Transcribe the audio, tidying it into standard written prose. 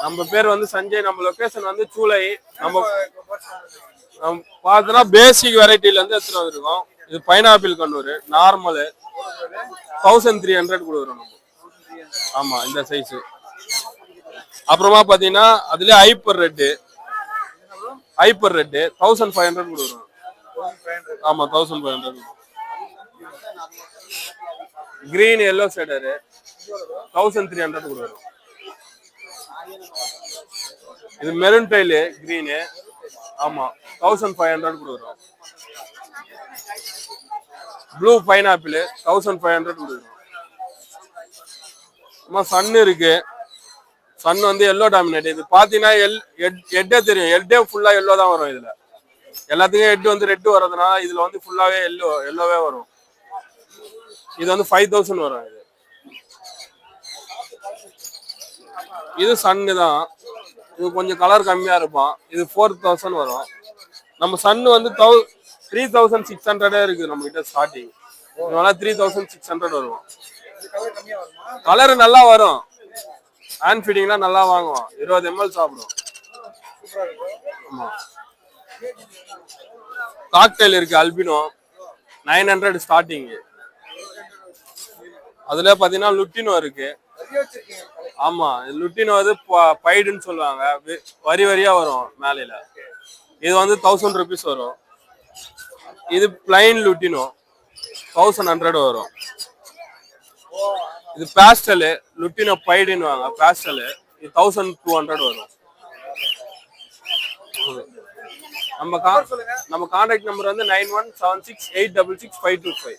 நம்ம பேர் வந்து சஞ்சய். நம்ம லொகேஷன் வந்து சூளை. நம்ம பார்த்தோன்னா பேசிக் வெரைட்டில இருந்து எடுத்துட்டு வந்துருக்கோம். இது பைனாப்பிள் கண்ணூர் நார்மலு 1300 கொடுக்குறோம் நம்ம. ஆமா இந்த சைஸ். அப்புறமா பாத்தீங்கன்னா அதுல ஹைப்பர் ரெட் 1500 கொடுக்குறோம். ஆமா 1500. கிரீன் எல்லோ ஷேடரு 1300 கொடுக்குறோம். இது மெரூன் டைலு கிரீனு. ஆமா 1500 கொடுக்குறோம். ப்ளூ பைனாப்பிள் 1500 கொடுக்குறோம். ஆமா சன் இருக்கு. சன் வந்து எல்லோ டாமினேட். இது பாத்தீங்கன்னா ஹெட்டே தெரியும். ஹெட்டே ஃபுல்லா எல்லோ தான் வரும். இதுல எல்லாத்துக்கும் ஹெட் வந்து ரெட் வரதுனால இதுல வந்து ஃபுல்லாவே எல்லோவே வரும். இது வந்து 5000 வரும். இது சன்னு தான். இது கொஞ்சம் கலர் கம்மியா இருப்பான். இது 4000 வரும். நம்ம சன்னு வந்து 3600 இருக்கு நம்ம கிட்ட ஸ்டார்டிங். இதனால 3600 வரும். கலர் நல்லா வரும். ஹேண்ட் ஃபீடிங்லாம் நல்லா வாங்குவோம். 20 ml சாப்பிடும். ஆமா காக்டெயில் இருக்கு அல்பினோ 900 ஸ்டார்டிங். அதுல பாத்தீங்கன்னா லுட்டினோ இருக்கு. ஆமா லுட்டினோ வந்து பைடுன்னு சொல்லுவாங்க. வரி வரியா வரும் மேலையில. இது வந்து 1000 rupees வரும். இது பிளைன் லுட்டினோ 1100 வரும். இது பேஸ்டல் லுட்டினோ பைடுன்னு வாங்க பேஸ்டல். இது 1200 வரும். நம்ம கான்டாக்ட் நம்பர் வந்து 9176866525.